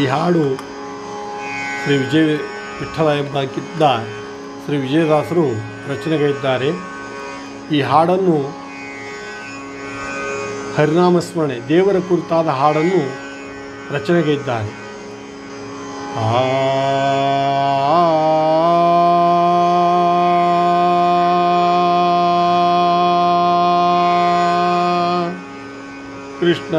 ಈ ಹಾಡು ಶ್ರೀ ವಿಜಯ ವಿಠ್ಠಲ ಎಂಬಕ್ಕಿದ್ದ ಶ್ರೀ ವಿಜಯದಾಸರು ರಚನೆಗೈದ್ದಾರೆ. ಈ ಹಾಡನ್ನು ಹರಿನಾಮ ಸ್ಮರಣೆ ದೇವರ ಕುರಿತಾದ ಹಾಡನ್ನು ರಚನೆಗೈದ್ದಾರೆ. ಕೃಷ್ಣ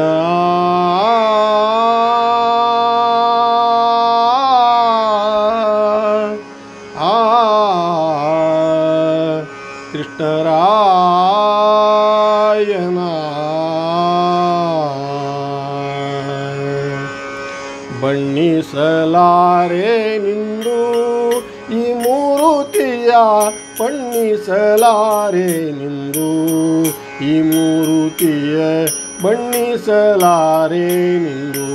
ಕೃಷ್ಣರಾಯನ ಬಣ್ಣಿಸಲಾರೆ ನಿಂದು ಈ ಮೂರುತಿಯ, ಬಣ್ಣಿಸಲಾರೆ ನಿಂದು ಈ ಮೂರುತಿಯ, ಬಣ್ಣಿಸಲಾರೆ ನಿಂದು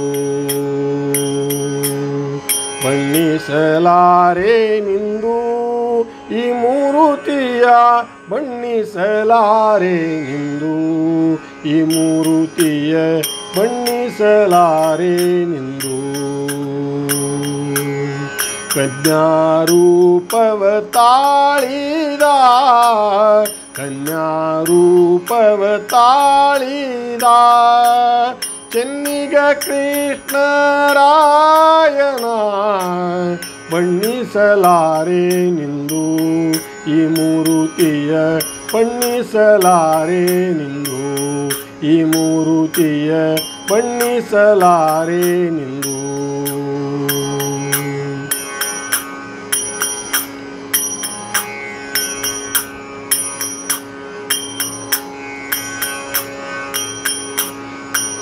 ಬಣ್ಣಿಸಲಾರೆ ನಿಂದು ಈ ಮೂರುತಿಯ, ಬಣ್ಣಿಸಲಾರೆ ನಿಂದು ಈ ಮೂರುತಿಯ, ಬಣ್ಣಿಸಲಾರೆ ನಿಂದು ಕನ್ಯಾರೂಪವ ತಾಳಿದ, ಕನ್ಯಾರೂಪವ ತಾಳಿದ ಚೆನ್ನಿಗ ಕೃಷ್ಣರಾಯನ ಬಣ್ಣಿಸಲಾರೆ ನಿಂದು ಈ ಮೂರುತಿಯ, ಬಣ್ಣಿಸಲಾರೆ ನಿಂದು ಈ ಮೂರುತಿಯ, ಬಣ್ಣಿಸಲಾರೆ ನಿಂದು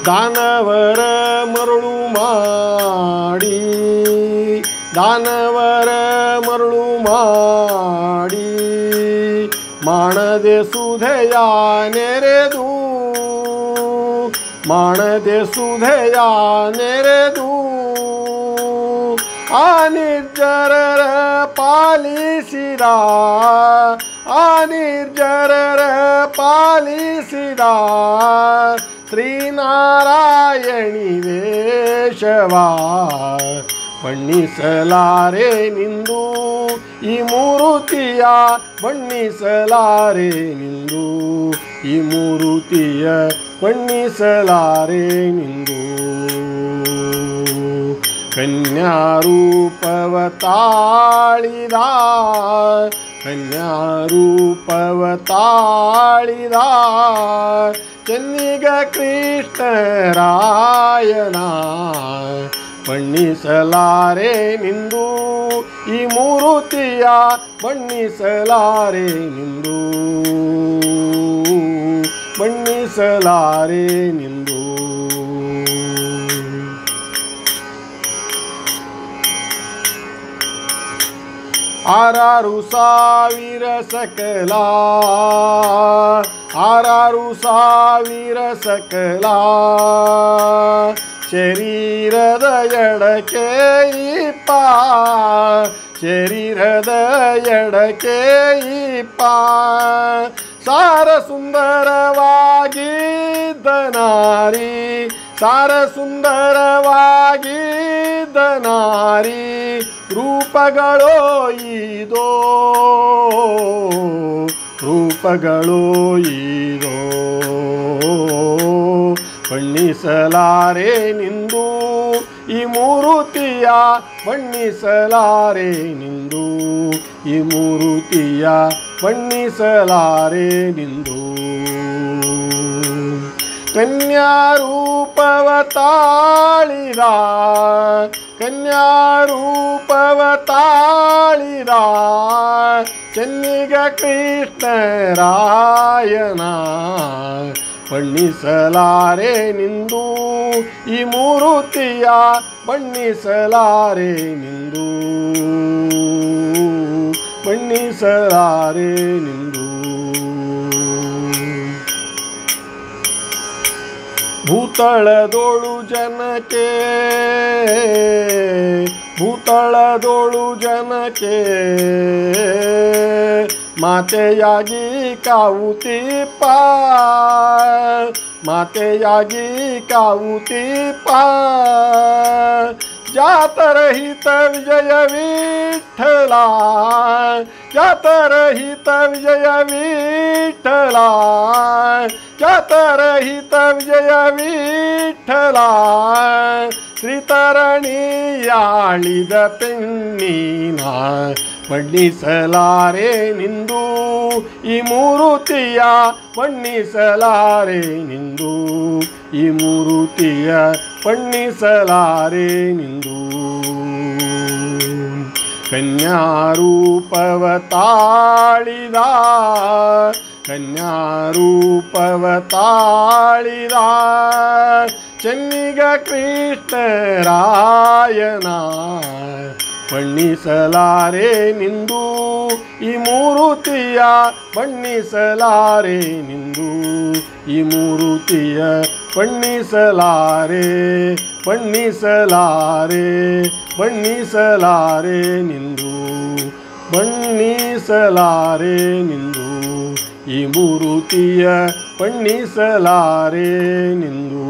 ದಾನವರ ಮರಳು ಮಾಡಿ, ದಾನವರ ಮರಳು ಮಾಡಿ ಮಾಡದೆ ಸುಧೆಯ ನೆರೆದು, ಮಾಡದೆ ಸುಧೆಯ ನೆರೆದು ಆ ನಿರ್ಜರರ ಪಾಲಿಸಿದ, ಆ ನಿರ್ಜರರ ಪಾಲಿಸಿದ ಶ್ರೀನಾರಾಯಣಿ ವೇಷವ ಬಣ್ಣಿಸಲಾರೆ ನಿಂದು ಈ ಮೂರುತಿಯ, ಬಣ್ಣಿಸಲಾರೆ ನಿಂದು ಈ ಮೂರುತಿಯ, ಬಣ್ಣಿಸಲಾರೆ ನಿಂದು ಕನ್ಯಾರೂಪವ ತಾಳಿದ, ಕನ್ಯಾರೂಪವ ತಾಳಿದ ಚೆನ್ನಿಗ ಕೃಷ್ಣರಾಯನ ಬಣ್ಣಿಸಲಾರೆ ನಿಂದು ಈ ಮೂರುತಿಯ, ಬಣ್ಣಿಸಲಾರೆ ನಿಂದು ಬಣ್ಣಿಸಲಾರೆ ನಿಂದು ಆರಾರು ಸಾವಿರ ಸಕಲ, ಆರಾರು ಸಾವಿರ ಸಕಲ ಶರೀರದ ಎಡಕ್ಕೆ ಇಪ್ಪ, ಶರೀರದ ಎಡಕ್ಕೆ ಇಪ್ಪ ಸಾರ ಸುಂದರವಾಗಿದ್ದ ನಾರಿ, ಸಾರ ಸುಂದರವಾಗಿದ್ದ ನಾರಿ ರೂಪಗಳೋ ಇದೋ, ರೂಪಗಳೋ ಇದೋ ಬಣ್ಣಿಸಲಾರೆ ನಿಂದು ಈ ಮೂರುತಿಯ, ಬಣ್ಣಿಸಲಾರೆ ನಿಂದು ಈ ಮೂರುತಿಯ, ಬಣ್ಣಿಸಲಾರೆ ನಿಂದು ಕನ್ಯಾರೂಪವ ತಾಳಿದ, ಕನ್ಯಾರೂಪವ ತಾಳಿದ ಚೆನ್ನಿಗ ಕೃಷ್ಣರಾಯನ ಬಣ್ಣಿಸಲಾರೆ ನಿಂದು ಈ ಮೂರುತಿಯ, ಬಣ್ಣಿಸಲಾರೆ ನಿಂದು ಬಣ್ಣಿಸಲಾರೆ ನಿಂದು ಭೂತಳದೋಳು ಜನಕ್ಕೆ, ಭೂತಳದೋಳು ಜನಕ್ಕೆ ಮಾತೆಯಾಗಿ ಕಾವುತಿಪ್ಪ, ಮಾತೆಯಾಗಿ ಕಾವುತಿಪ್ಪ रहित विजय विठ्ठला यात रहित विजय विठ्ठला यात रहित विजय विठ्ठला श्रीतरणी याಳಿದ ಪೆಣ್ಣಿನ ಬಣ್ಣಿಸಲಾರೆ ನಿಂದು ಈ ಮೂರುತಿಯ ಬಣ್ಣಿಸಲಾರೆ ನಿಂದು ಈ ಮೂರುತಿಯ ಬಣ್ಣಿಸಲಾರೆ ನಿಂದು ಕನ್ಯಾರೂಪವ ತಾಳಿದ ಕನ್ಯಾರೂಪವ ತಾಳಿದ ಚೆನ್ನಿಗ ಕೃಷ್ಣರಾಯನ ಬಣ್ಣಿಸಲಾರೆ ನಿಂದು ಈ ಮೂರುತಿಯ ಬಣ್ಣಿಸಲಾರೆ ನಿಂದು ಈ ಮೂರುತಿಯ ಬಣ್ಣಿಸಲಾರೆ ಬಣ್ಣಿಸಲಾರೆ ಬಣ್ಣಿಸಲಾರೆ ನಿಂದು ಬಣ್ಣಿಸಲಾರೆ ನಿಂದು ಈ ಮೂರುತಿಯ ಬಣ್ಣಿಸಲಾರೆ ನಿಂದು